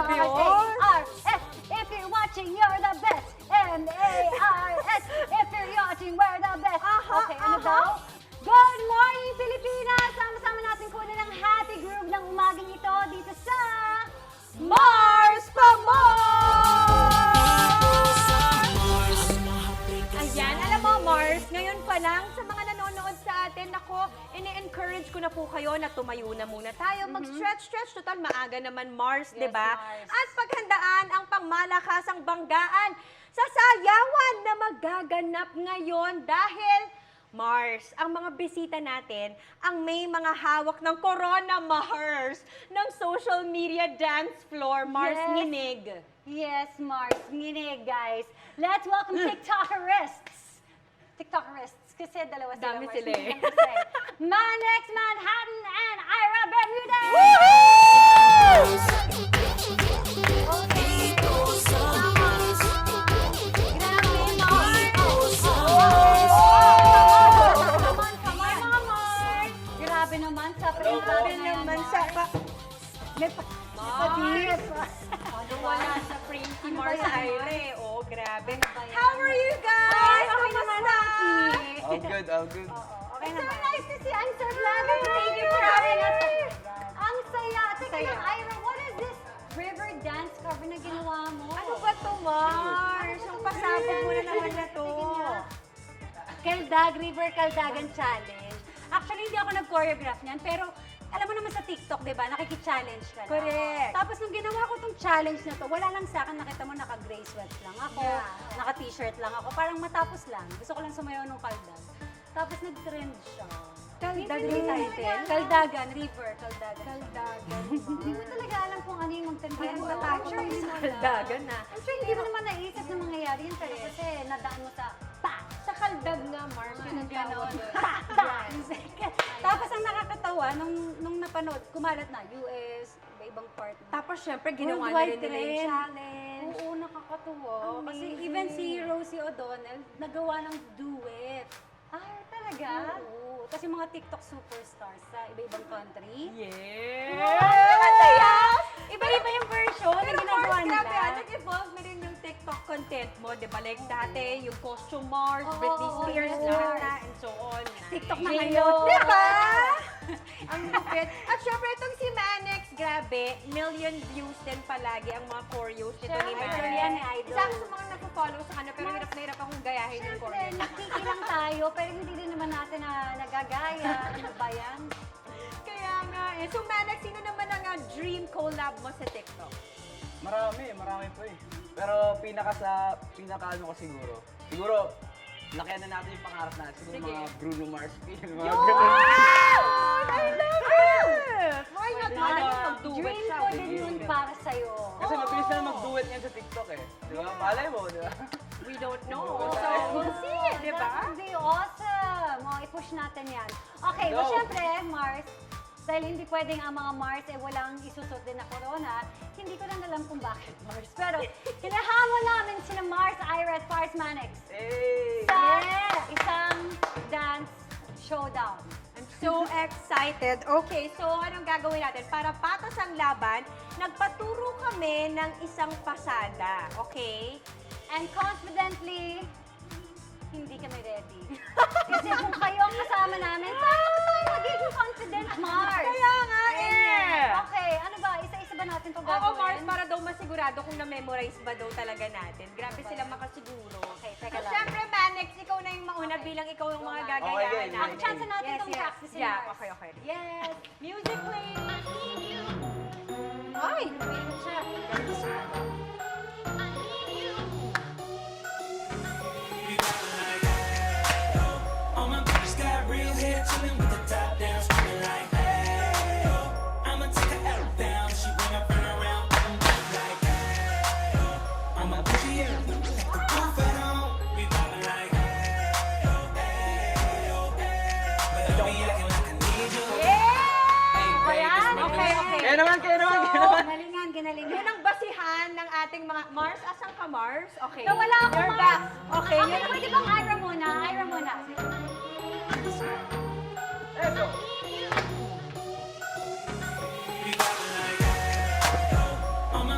M-A-R-S. If you're watching, you're the best. M-A-R-S. If you're watching, we're the best. Okay, ano daw? Good morning, Pilipinas! Sama-sama natin kunin ang happy groove ng umagang ito dito sa Mars pa Mars! Ayan, alam mo, Mars, ngayon pa lang sa mga nanonood sa atin, ako, ini-encourage ko na po kayo na tumayo na muna tayo. Mag-stretch, total maaga naman, Mars, Yes, di ba? Mars. At paghandaan ang pangmalakasang banggaan sa sayawan na magaganap ngayon dahil Mars, ang mga bisita natin, ang may mga hawak ng Corona Mars ng social media dance floor, Mars Yes. Nginig. Yes, Mars. Nginig, guys. Let's welcome TikTokerists. TikTokerists. Kasi dalawa sila. Dami Mars. sila eh. Hindi lang kasi. Manex Manhattan and Ira Bermudez! Grabe, Mars. Come on, mga Mars. Grabe naman sa pre-club Grabe na yan, naman Mars. sa... May pa-deep. Wala sa Princy Mars ba yan, Aire. Oh, grabe. ba yan? How are you guys? Okay naman, Aki. All good, all good. Okay naman. So nice to see. I'm so glad that Thank you for having us. Ang saya. Teka Saya. lang, Ira, what is this river dance cover na ginawa mo? Ano ba to, Mars? Ang pasabog mo na naman na to. Kaldag, River Kaldagan Challenge. Actually, hindi ako nag-choreograph niyan, pero alam mo naman sa TikTok, di ba, nakiki-challenge ka na. Correct. Tapos nung ginawa ko tong challenge na to, wala lang sa akin, nakita mo naka-gray sweats lang ako, Yeah. naka-t-shirt lang ako, parang matapos lang. Gusto ko lang sumayaw ng kaldag. Tapos nag-trend siya. Kaldag Hindi yung talaga title? alam. Kaldagan, River, Kaldagan. Kaldagan. Hindi mo talaga alam kung ano yung magtandihan. Parang I'm natakot sure ako hindi sa mo alam. kaldagan na. I'm sure hindi mo naman naisip na mangyayari yun, pero kasi nadaan mo sa pa! Sa kaldag nga, Mars, yun ang Ganon. tawag. Pa! Tapos ang nakakatawa, nung napanood, kumalat na, US, iba-ibang part. Tapos, syempre, ginawa na Worldwide rin nila yung trend. challenge. Oo, nakakatuwa. Kasi Amazing. even si Rosie O'Donnell, nagawa ng duet. Ah, talaga? Oo. Kasi mga TikTok superstars sa iba-ibang country. Yes! Wow! Ang saya! Iba-iba yung version na Pero ginagawa Mars, nila. grabe, nag-evolve na rin yung TikTok content mo, di ba? Like dati, yung costume Mars, Oo, Britney oo, Spears, yes. lahat na, and so on. TikTok na J-Lo. ngayon. Di ba? Ang lupit. At syempre, itong si Manex, grabe, million views din palagi ang mga choreos nito ni Syempre. Manex. Idol yan, idol. Isa ako sa mga nagpo-follow sa kanya, pero hirap na hirap akong gayahin yung Siyempre, choreo. nakikilang tayo, pero hindi din naman natin na nagagaya. Ano ba yan? Kaya nga eh. So Manex, sino naman ang dream collab mo sa TikTok? Marami po eh. Pero pinaka ano ko siguro, lakihan na natin yung pangarap natin. Siguro Sige. mga Bruno Mars film, mga Wow! ganun. I love it! Why not? Ano, Why not mag-duet dream siya? ko with din you? yun para sa'yo. Kasi mabilis na mag-duet yan sa TikTok eh. Di ba? Malay mo, di ba? We don't know. Oo. So, we'll see, di ba? That would be awesome. I-push natin yan. Okay, well, Go. syempre, Mars, dahil hindi pwedeng ang mga Mars ay walang isusot din na corona, hindi ko lang alam kung bakit Mars. Pero, hinahamon namin sina Mars, Ira at Pars Manex Hey! sa isang dance showdown. I'm so excited. Okay, so anong gagawin natin? Para patas ang laban, nagpaturo kami ng isang pasada. Okay? And confidently, hindi kami ready. Kasi kung kayo ang kasama namin, paano tayo magiging confident, Mars? Kaya nga eh! Okay, ano ba? Isa-isa ba natin itong Oo, gagawin? Mars, para daw masigurado kung na-memorize ba daw talaga natin. Grabe sila makasiguro. Okay, So, teka lang. syempre, Manex, ikaw na yung mauna Okay. bilang ikaw yung mga Okay, gagayahan game. natin. Ang chance natin itong practice Yeah, Mars. okay, okay. Yes. Music, please! Ay, wait siya. All my bitches got real hair, chillin' with the top down, screaming like, hey, yo. I'ma take her out down, she bring her friend around, I'm just like, hey, yo. I'm a bougie, yeah, the roof at home, we ballin' like, hey, yo, hey, yo, hey. But I be acting like I need you. Yeah! Ayan, Okay, okay. Kaya naman! Ginalingan, ginalingan. Yun ang basihan ng ating mga... Mars, asan ka, Mars? Okay. Nawala ako, You're Mars. back. Okay, Okay, yun. pwede bang Ira muna? Ira muna. Let's go! We ballin' like, hey, yo. All my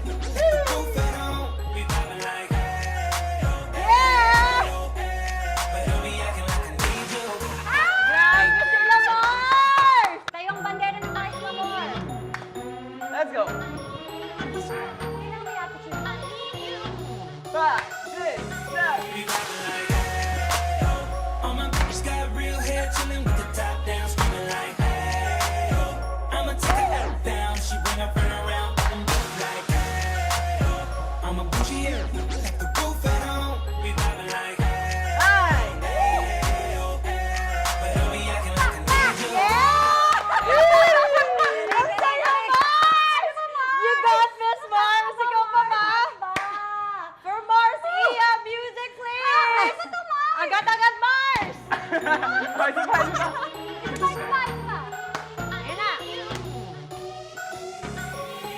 Roof at home, we vibing like hey, oh, hey, oh, but don't be acting like I need you. Grabe sila, Mars! Tayong bandera ng kahit mamor. Let's go! Hindi na may attitude. 5, 6, 7. We vibing like hey, oh, all my bitches got real hair, chilling with the top down, screaming like hey, oh, I'ma take her out down, she bring her friend around, I'm just like hey, oh, I'm a bougie here, like the roof at home, we vibing like hey, hey, oh, but don't be acting like I need you. Ang saya, Mars! You got this, Mars! Ikaw pa ba? For Mars, Iya, music please! Agad-agad, Mars! Ayan na!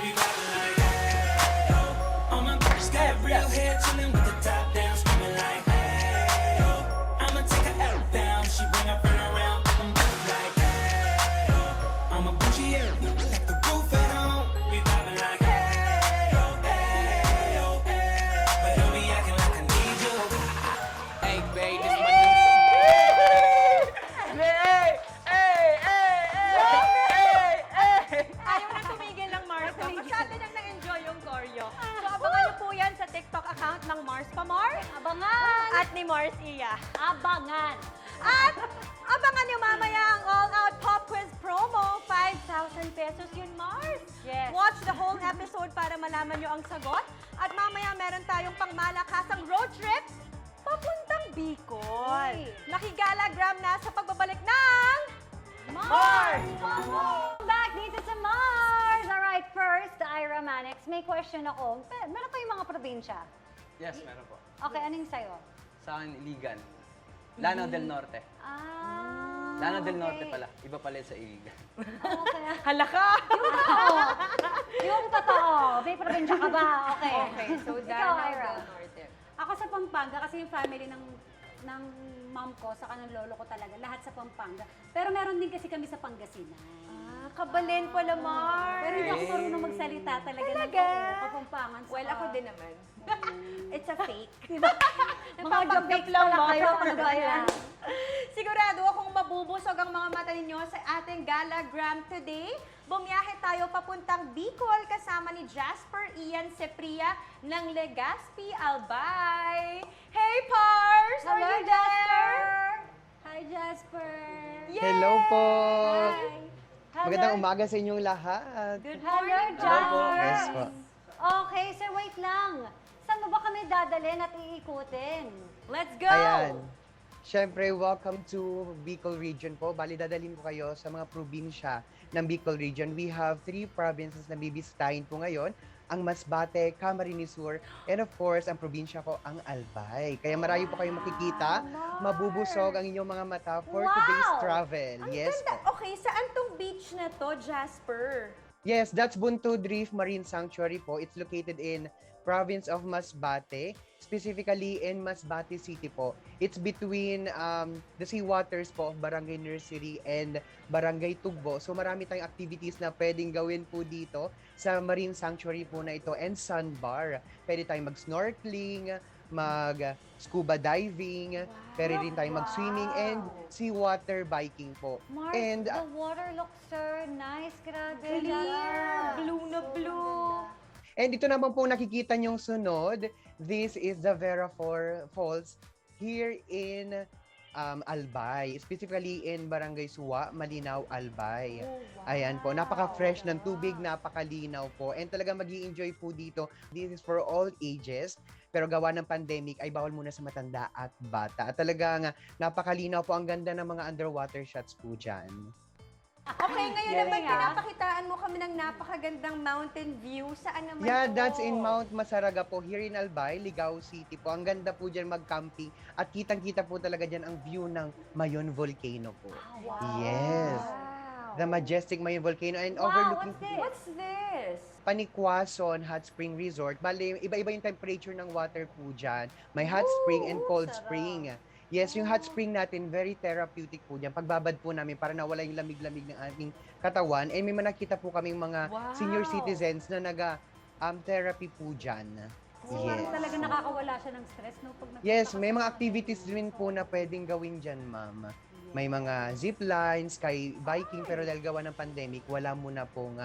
We vibing like hey, oh, all my bitches got real hair, chilling with the top down, screaming like hey, oh, I'ma take her out down, she bring her friend around, I'm just like hey, oh, I'm a bougie here, like the roof at home, we vibing like hey, oh, but don't be acting like I need you. Hey, babe, this my new Ayaw na tumigil ng Mars. Masyado nang na-enjoy yung choreo. So, abangan niyo po yan sa TikTok account ng Mars Pamor Abangan! at ni Mars Iya. Abangan! At abangan niyo mamaya ang all-out pop quiz promo. 5,000 pesos yun, Mars. Yes. Watch the whole episode para malaman niyo ang sagot. At mamaya meron tayong pangmalakasang road trip papuntang Bicol. Uy. Makigalagram na sa pagbabalik ng... Mars! Back dito sa Mars! Alright, first, Ira Manix, may question ako. Meron kayong mga probinsya? Yes, meron po. Okay, ano yung sa'yo? Sa akin, Iligan. Lanao del Norte. Ah, Lanao del okay. Norte pala. Iba pala sa Iligan. Okay. Halaka! Oo. Yung totoo. May probinsya ka ba? Okay. Okay, so Ikaw, Ira. Ako sa Pampanga kasi yung family ng mom ko, saka ng lolo ko talaga, lahat sa Pampanga. Pero meron din kasi kami sa Pangasinan. Ah, kabalin pala, Mars. Pero hindi ako marunong magsalita talaga ng Talaga? Kapampangan. Well, ako din naman. It's a fake. Mga joke lang kayo, ano ba yan? Sigurado akong mabubusog ang mga mata ninyo sa ating Galagram today. Bumiyahe tayo papuntang Bicol kasama ni Jasper Ian Sepria ng Legazpi Albay. Hey, Pars! Are Hello, you there? Hi, Jasper! Yay! Hello po! Hello. Magandang umaga sa inyong lahat. Good Hello, morning, Jasper. Yes po. Okay, sir, wait lang. Saan mo ba kami dadalhin at iikutin? Let's go! Ayan. Siyempre, welcome to Bicol Region po. Bali, dadalhin ko kayo sa mga probinsya ng Bicol Region. We have 3 provinces na bibisitahin po ngayon. Ang Masbate, Camarines Sur, and of course, ang probinsya ko, ang Albay. Kaya marami po kayong makikita. Mabubusog ang inyong mga mata for today's travel. Ang Yes ganda. po. Okay, saan tong beach na to, Jasper? Yes, that's Buntod Reef Marine Sanctuary po. It's located in province of Masbate, specifically in Masbate City po. It's between the sea waters po of Barangay Nursery and Barangay Tugbo. So marami tayong activities na pwedeng gawin po dito sa Marine Sanctuary po na ito and sandbar. Pwede tayong mag-snorkeling, mag-scuba diving, pwede rin tayong mag-swimming and seawater biking po. Mars, And the water looks so nice. Grabe. Clear, blue na blue. And ito naman po nakikita niyong sunod. This is the Vera Falls here in Albay. Specifically in Barangay Suwa, Malinaw, Albay. Ayan po, napaka-fresh ng tubig, napakalinaw po. And talaga mag-i-enjoy po dito. This is for all ages. Pero gawa ng pandemic ay bawal muna sa matanda at bata. At talagang napakalinaw po. Ang ganda ng mga underwater shots po dyan. Okay, ngayon Yes. naman pinapakitaan mo kami ng napakagandang mountain view. Saan naman Yeah, to? that's in Mount Masaraga po, here in Albay, Ligao City po. Ang ganda po dyan mag-camping at kitang-kita po talaga dyan ang view ng Mayon Volcano po. Yes. The majestic Mayon Volcano and overlooking What's this? Panikwason Hot Spring Resort. Bale, iba-iba yung temperature ng water po dyan. May hot spring and cold spring. Yes, yung hot spring natin, very therapeutic po dyan. Pagbabad po namin para nawala yung lamig-lamig ng ating katawan. And may nakita po kaming mga senior citizens na therapy po dyan. So, parang talaga nakakawala siya ng stress, no? Pag nagpunta Yes, ka may sa mga activities din po na pwedeng gawin dyan, ma'am. May mga zip lines, sky biking, pero dahil gawa ng pandemic, wala muna pong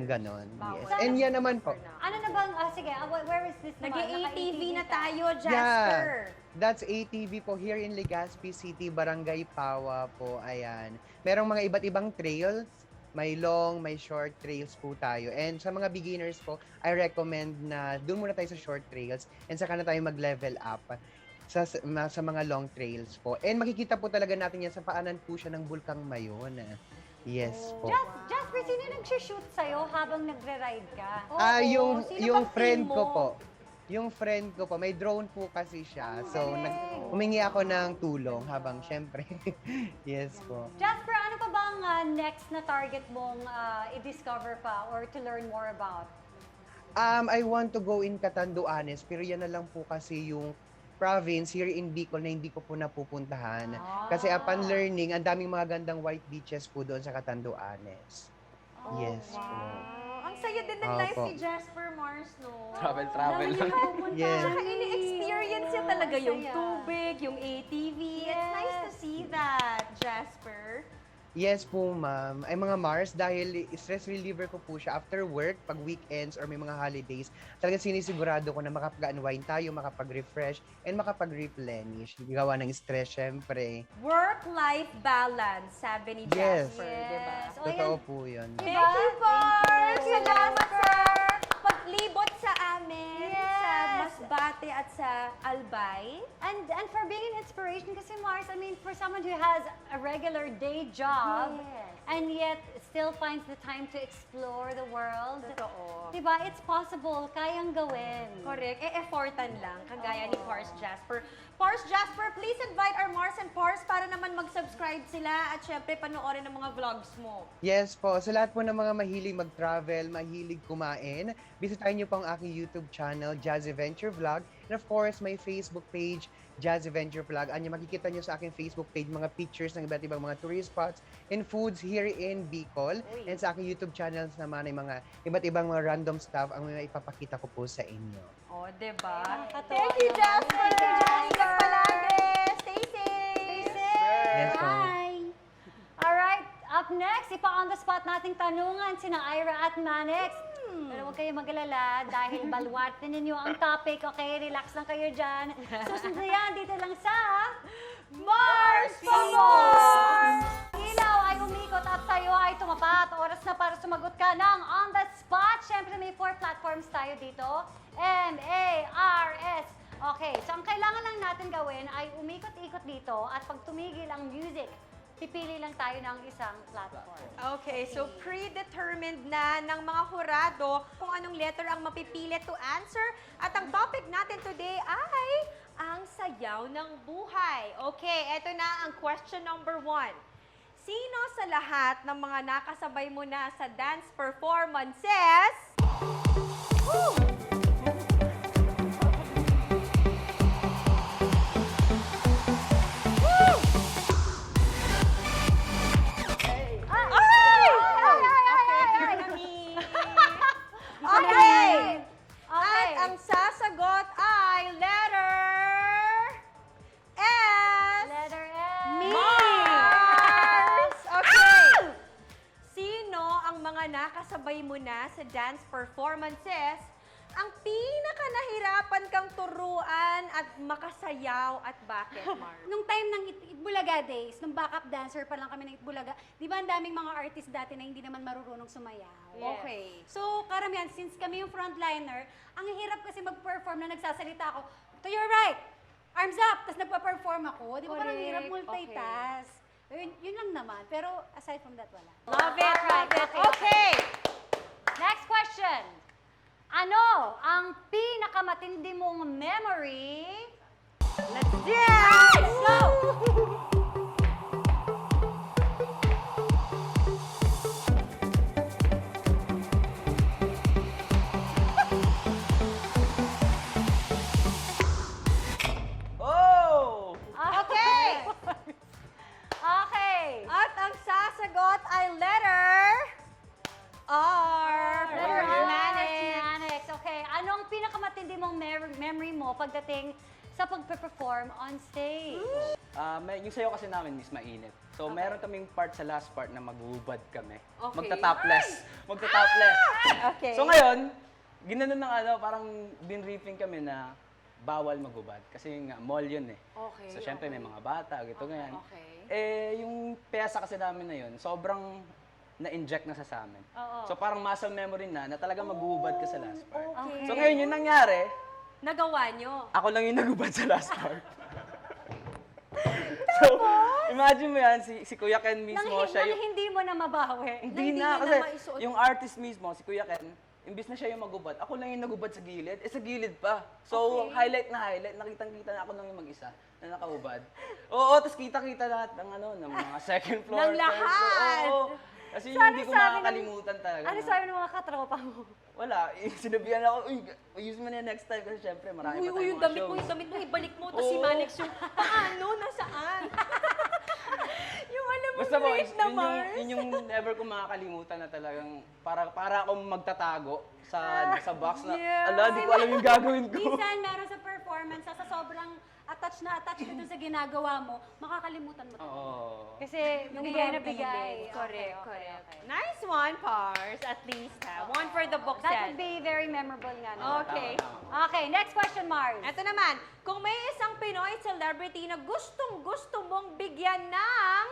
ganon. Yes. And yan naman po. Ano na bang, sige, where is this naman? Nag-ATV na ka. tayo, Jasper. That's ATV po here in Legazpi City, Barangay Pawa po. Ayan. Merong mga iba't ibang trails. May long, may short trails po tayo. And sa mga beginners po, I recommend na doon muna tayo sa short trails and saka na tayo mag-level up sa mga long trails po. And makikita po talaga natin yan sa paanan po siya ng Bulkang Mayon. Yes po. Jasper, sino nag-shoot sa'yo habang nagre-ride ka? Yung Sino yung bang friend team ko mo? po. Yung friend ko po, may drone po kasi siya. So, humingi ako ng tulong habang syempre. Yes po. Jasper, ano pa bang next na target mong i-discover pa or to learn more about? I want to go in Catanduanes, pero yan na lang po kasi yung province here in Bicol na hindi ko po napupuntahan. Kasi upon learning, ang daming mga gandang white beaches po doon sa Catanduanes. Yes po. Ang saya din ng Opo. life ni Jasper Mars, no? Travel Dami lang. niya pupunta. Yes. Saka ini-experience niya talaga yung Saya. tubig, yung ATV. It's nice to see that, Jasper. Yes po, ma'am. Ay mga Mars, dahil stress reliever ko po siya after work, pag weekends or may mga holidays, talaga sinisigurado ko na makapag-unwind tayo, makapag-refresh, and makapag-replenish. Gawa ng stress, syempre. Work-life balance, sabi ni Yes. Jasper, di ba? Yes. O, Totoo yan. po yun. Thank you, Mars! Thank you, Salamat sa paglibot sa amin sa Yes. Masbate at sa Albay. And for being an inspiration kasi Mars, I mean, for someone who has a regular day job Yes. and yet still finds the time to explore the world. Totoo. Diba? It's possible. Kayang gawin. Correct. Effortan lang, kagaya ni Pars Jasper. Pars Jasper, please invite our Mars and Pars para naman mag-subscribe sila at syempre panoorin ang mga vlogs mo. Yes po, sa lahat po ng mga mahilig mag-travel, mahilig kumain, bisitahin niyo po ang aking YouTube channel, Jazz Adventure Vlog. And of course, my Facebook page, Jazz Adventure Vlog. Anya, makikita niyo sa aking Facebook page mga pictures ng iba't ibang mga tourist spots and foods here in Bicol. And sa aking YouTube channels naman ay mga iba't ibang mga random stuff ang mga ipapakita ko po sa inyo. Oh, diba? Nakakatuwa Thank you, naman. Jasper! Thank you, Jasper! Ingat palagi! Stay safe! Yes po. Alright, up next, ipa-on the spot nating tanungan sina Ira at Manix. Pero huwag kayong mag-alala dahil balwatin ninyo ang topic, okay? Relax lang kayo dyan. Susunod na yan, dito lang sa Mars Pamos! Ilaw ay umikot at tayo ay tumapat. Oras na para sumagot ka ng on the spot. Siyempre may 4 platforms tayo dito. M-A-R-S. Okay, so ang kailangan lang natin gawin ay umikot-ikot dito at pag tumigil ang music, pipili lang tayo ng isang platform. Okay, so predetermined na ng mga hurado kung anong letter ang mapipili to answer. At ang topic natin today ay ang sayaw ng buhay. Okay, eto na ang question number 1. Sino sa lahat ng mga nakasabay mo na sa dance performances? Woo! Okay! At ang sasagot ay letter S. Letter S. Mars! Okay. Sino ang mga nakasabay mo na sa dance performances ang pinaka nahirapan kang turuan at makasayaw at bakit, Mars? Nung time ng Itbulaga days, nung backup dancer pa lang kami ng Itbulaga, di ba ang daming mga artist dati na hindi naman marunong sumayaw? Yes. Okay. So, karamihan, since kami yung frontliner, ang hirap kasi mag-perform na nagsasalita ako, to your right, arms up, tapos nagpa-perform ako. Di ba parang Correct. hirap multitask? Yun lang naman. Pero aside from that, wala. Love it, love it. Okay, Okay. Next question. Ano ang pinakamatindi mong memory? Let's dance! Go! Oh! Okay. Okay. At ang sasagot ay letter R. Letter for R. Manix. ano ang pinakamatindi mong memory mo pagdating sa pagpe-perform on stage? Yung sayo kasi namin, Miss, mainit. So, meron kaming part sa last part na maghubad kami. Okay. Magta-topless. Magta-topless. Okay. So, ngayon, ginanon ng parang binriefing kami na bawal maghubad. Kasi nga, mall yun eh. Okay, So, syempre, may mga bata, gito ganyan. okay. Yung pyesa kasi namin na yun, sobrang na-inject na sa amin. Oo. So, parang muscle memory na talagang maghubad ka sa last part. Okay. So, ngayon, yung nangyari, Nagawa nyo. ako lang yung nagubad sa last part. So, imagine mo yan, si Kuya Ken mismo, siya yung... hindi mo na mabawi. Hindi hindi na, niya kasi na maisuot. yung artist mismo, si Kuya Ken, imbis na siya yung magubad, ako lang yung nagubad sa gilid. Sa gilid pa. So, highlight, nakitang-kita na ako lang yung mag-isa na nakahubad. Oo, tapos kita-kita lahat ng mga second floor. Ng third lahat! floor. Oo. Kasi yun, Sana hindi ko sabi ng- makakalimutan talaga. Ano sabi ng mga katropa mo? Wala. Sinabihan ako, use mo na yan next time kasi syempre marami pa tayong Yung mga damit mo, shows. yung damit mo, ibalik mo. Tapos si Oo. Manix yung, paano, nasaan? yung alam mo, Basta po, late na Mars. yun yung never ko makakalimutan na talagang para akong magtatago sa box na, Yeah. ala, di ko alam yung gagawin ko. Minsan, meron sa performance, sa sobrang attached ka dun sa ginagawa mo, makakalimutan mo. Oo. Kasi bigay na bigay. Correct, Okay, correct. okay. Nice one, Pars, at least. One for the books That yan. would be very memorable nga. No? Okay. Tama. Okay, next question, Mars. Ito naman, kung may isang Pinoy celebrity na gustong-gusto mong bigyan ng...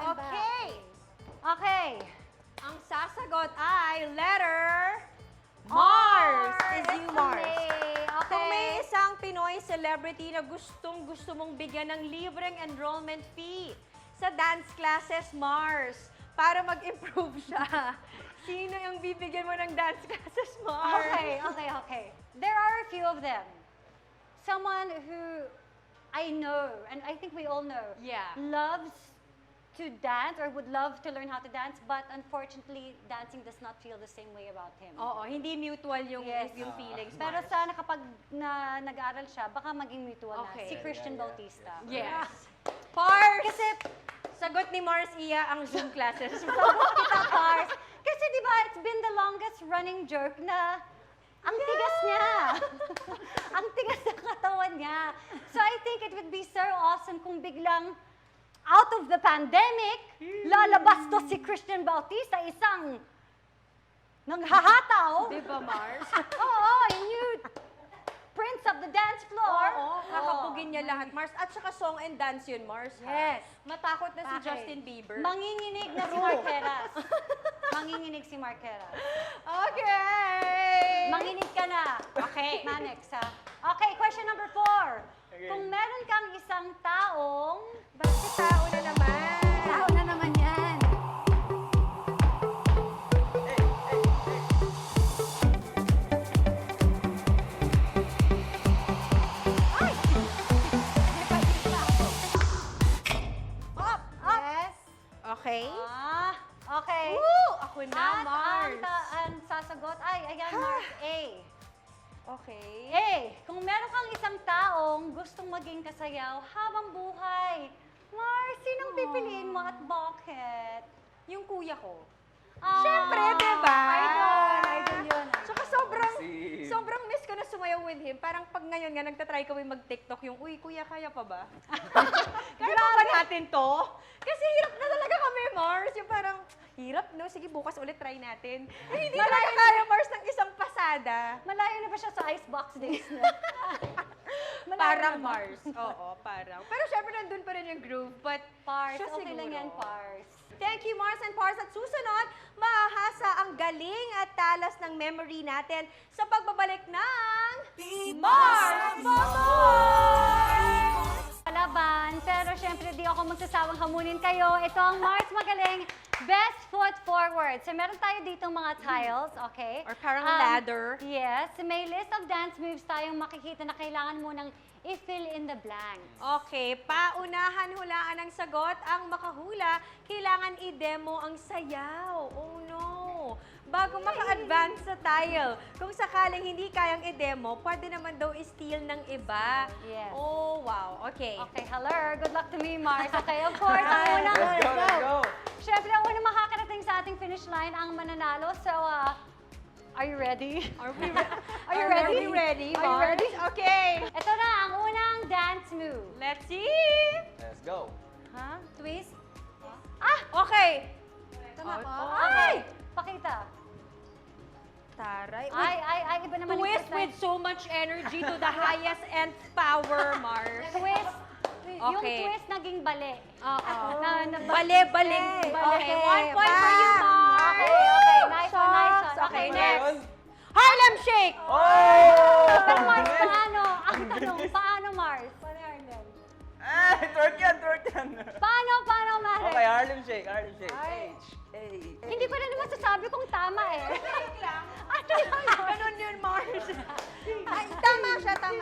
Okay. Okay. Ang sasagot ay letter Mars. Is you, Mars. Okay. Kung may isang Pinoy celebrity na gustong-gusto mong bigyan ng libreng enrollment fee sa dance classes, Mars, para mag-improve siya, sino yung bibigyan mo ng dance classes, Mars? Okay. There are a few of them. Someone who I know, and I think we all know, Yeah. loves to dance or would love to learn how to dance, but unfortunately, dancing does not feel the same way about him. Oo, hindi mutual yung, Yes. yung feelings, Pero Mars. sana kapag nag-aral siya, baka maging mutual Okay. na. Si Christian Bautista. Yes. Pars! Kasi, Sagot ni Mars Iya ang Zoom classes. sagot kita, Pars. Kasi di ba, it's been the longest running joke na ang tigas niya. Ang tigas ng katawan niya. So I think it would be so awesome kung biglang out of the pandemic, lalabas to si Christian Bautista, isang nanghahataw. Di ba, Mars? Oo, new prince of the dance floor. Oo, kakabugin niya lahat, Mars. At saka song and dance yun, Mars. ha? Yes. Matakot na si Bakit? Justin Bieber. Manginginig na si Marqueras. Manginginig si Marqueras. Okay! Manginig ka na. Okay. Manex, ha? Okay, question number 4. Okay. Kung meron kang isang taong... Bakit tao na naman? Tao na naman yan. Yes. Okay. Okay. Woo! Ako na, At Mars. ang sasagot ay, ayan, Mars, A. Okay. A, kung meron kang isang taong gustong maging kasayaw habang buhay, Mars, sinong pipiliin mo at bakit? Yung kuya ko. Ah, Siyempre, di ba? Idol yun. Tsaka sobrang, Si- sobrang miss ko na sumayaw with him. Parang pag ngayon nga, nagtatry kami mag-TikTok yung, uy, kuya, kaya pa ba? Kaya pa ba natin to? Kasi hirap na talaga kami, Mars. Yung parang, hirap, no? Sige, bukas ulit try natin. Eh, hindi talaga kaya, Mars, ng isang pasada. Malayo na ba siya sa Icebox days niya? Malayo Parang na ba? Mars. Oo, parang. Pero syempre, nandun pa rin yung groove. But, Pars, siya okay lang siguro. yan, Pars. Thank you, Mars and Pars. At susunod, mahahasa ang galing at talas ng memory natin sa pagbabalik ng Mars Momos! Palaban, pero syempre di ako magsasawang hamunin kayo. Ito ang Mars Magaling Best Foot Forward. So meron tayo dito mga tiles, okay? Or parang ladder. Yes, may list of dance moves tayong makikita na kailangan mo ng i-fill in the blanks. Okay, paunahan-hulaan ang sagot. Ang makahula, kailangan i-demo ang sayaw. Oh no! i-demo bago maka-advance sa tile. Kung sakaling hindi kayang i-demo, pwede naman daw i-steal ng iba. Yes. Oh, wow. Okay. Okay, hello. Good luck to me, Mars. Okay, of course, ang unang... Let's go, let's go. Siyempre, ang unang makakarating sa ating finish line ang mananalo. So, are you ready? Are we, Are you ready? Are we ready, Are you Mars? ready? Okay. Ito na ang unang dance move. Let's see. Let's go. Ha? Twist? Ah! Okay. Tama ba? Ay! Pakita. Taray. Ay, iba naman yung Twist first with so much energy to the highest and power, Mars. Twist. Yung Okay. twist naging bali. Oo. Bali. Bali. Okay, 1 point for you, bam. Mars. Okay, nice one, nice one. Socks. Okay, Okay, next. Harlem Shake. Oh! Pero Mars, paano? Ang tanong, paano Mars? Twerk yan, twerk yan. Paano, Mars? Okay, Harlem Shake, Harlem Shake. Hindi ko rin masasabi kung tama eh. Ano yun? Ganun yun, Mars. Ay, tama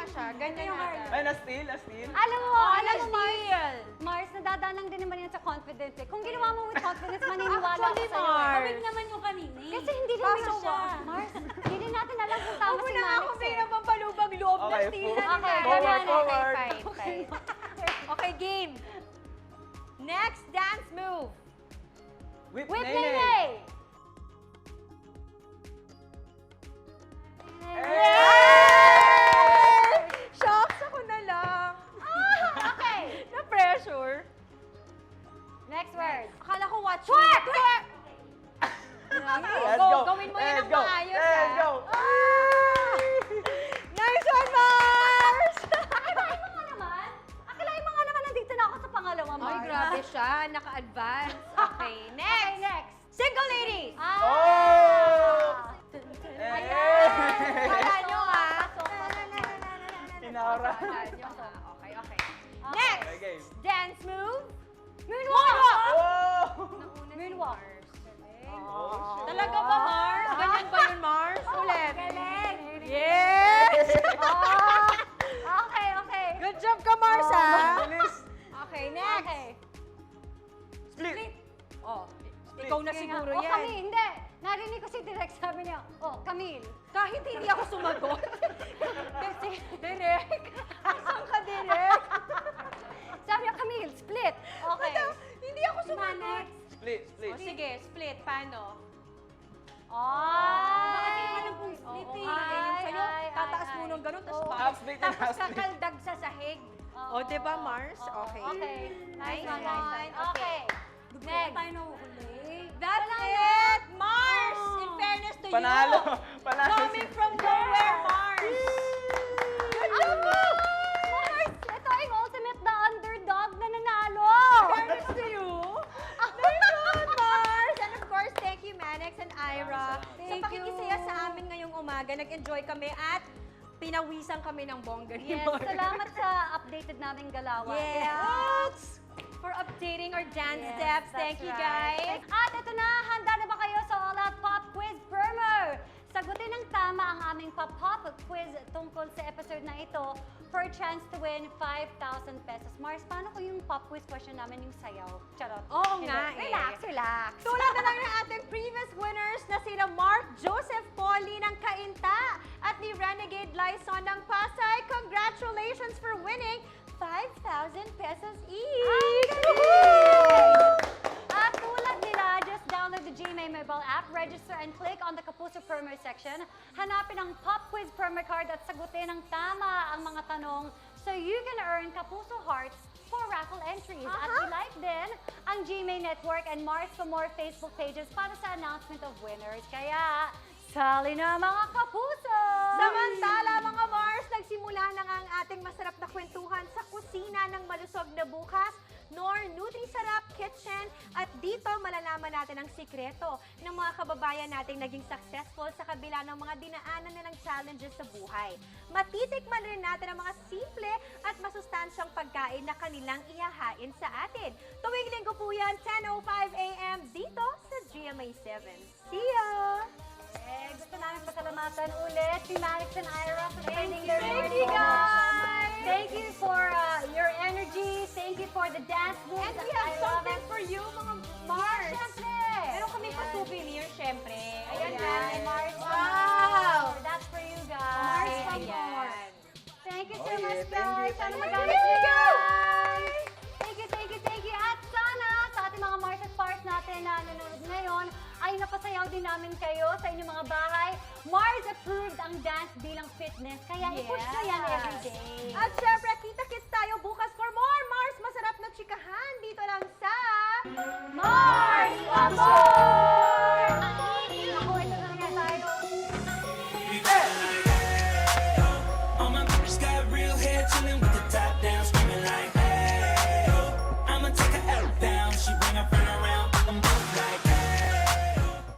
siya. Ganyan yung Harlem. Ay, na-steal, na-steal. Alam mo, Steal. Mars, nadadalang din naman yan sa confidence eh. Kung ginawa mo with confidence, maniniwala ako Actually, sa'yo. Mars. Awig naman yung kanina eh. Kasi hindi rin Tama may siya. Mars, hindi rin natin alam kung tama Huwag si mo na ako Manix eh. pinabang palubag loob na Okay, steal. Okay, Forward, ganyan. forward. Okay. Okay, game. Next dance move. Whip, With Nene. Nene! Shocks ako na lang. Okay. Na-pressure. Next word. Akala ko watch Twerk! Twerk! Let's Go, go. gawin mo yan Let's ng go. maayos, Let's go. Nice one, Mars! Akalain mo nga naman. Akalain mo nga naman nandito na ako sa pangalawa, Mars. Ay, grabe siya. Naka-advance. Okay, Okay, next. next. Single lady. Oh! Kala nyo ah. Pinara. Kala nyo ah. Okay, okay. Okay. Next. Okay, game. Dance move. Moonwalk! Oh! Moonwalk. Oh, Talaga ba, Mars? Ganyan ba yun, Mars? Ulit. Galing. Yes! Okay. Good job ka, Mars, ah. Bilis. Okay, next. Okay. Split. Oh, ikaw na siguro Oh, yan. kami, hindi. Narinig ko si Direk, sabi niya, oh, Camille. Kahit hindi ako sumagot. Direk. Saan ka, Direk? Sabi niya, Camille, split. Okay. Hindi ako sumagot. Split, split. O sige, split. Paano? Ay! Bakit hindi alam kung split Oo eh? nga, ganyan sa'yo. Ay, Tataas ay, mo ay. ng ganun, tapos Oo. Half split and half tapos split. kakaldag sa sahig. Oo. O, diba, Mars? Oo. Okay. Okay. Nice Nice one. one. Okay. Next. Next. Tayo nahuhuli. That's it! Mars! Oh. In fairness to Panalo. you. Panalo. Coming from nowhere, Mars! Good job mo! Mars, ito ay ultimate the underdog na nanalo. Fairness to you. Nice one, Mars! And of course, thank you, Manix and Ira. Sa Thank pakikisaya you. sa amin ngayong umaga, nag-enjoy kami at pinawisan kami ng bongga ni Yes, Mars. salamat sa updated naming galawan. Yes! For updating our dance Yes, steps. that's Thank you, right. guys. At ito na, handa na ba kayo sa All Out Pop Quiz Promo? Sagutin ng tama ang aming pop quiz tungkol sa episode na ito for a chance to win 5,000 pesos. Mars, paano ko yung pop quiz question namin yung sayaw? Charot. Oo Hindi. nga eh. Relax. Tulad na lang ng ating previous winners na sila Mark Joseph Pauly ng Cainta at ni Renegade Lyson ng Pasay. Congratulations for winning 5,000 pesos each! At tulad nila, just download the GMA mobile app, register and click on the Kapuso promo section. Hanapin ang Pop Quiz promo card at sagutin ng tama ang mga tanong so you can earn Kapuso Hearts for raffle entries. At i-like din ang GMA Network and Mars for More Facebook pages para sa announcement of winners. Kaya, sali na mga Kapuso! Samantala mga Mars, nagsimula na nga ang ating masarap na kwentuhan sa kusina ng malusog na bukas, nor Nutri-Sarap Kitchen. At dito malalaman natin ang sikreto ng mga kababayan nating naging successful sa kabila ng mga dinaanan na ng challenges sa buhay. Matitikman rin natin ang mga simple at masustansyang pagkain na kanilang ihahain sa atin. Tuwing linggo po yan, 10:05 a.m. dito sa GMA7. See ya! Gusto namin pasalamatan ulit si Manix and Ira for spending their Thank morning you, with us. guys! Thank you for your energy. Thank you for the dance moves. And we I have love something it. for you, mga Mars! Siyempre! Meron kami Yes. souvenir, syempre. Ayan Ayan, natin. Mars Wow! Wow! That's for you guys. Mars from Ayan. Thank you so Oh, yeah. much, Thank you, guys. Sana thank you. magamit nyo yan. Thank you. At sana sa ating mga Mars Stars natin na nanonood ngayon, ay napasayaw din namin kayo sa inyong mga bahay. Mars approved ang dance bilang fitness, kaya i-push nyo yan everyday. At syempre, kita-kits tayo bukas for more Mars Masarap na Chikahan dito lang sa Mars Pamor!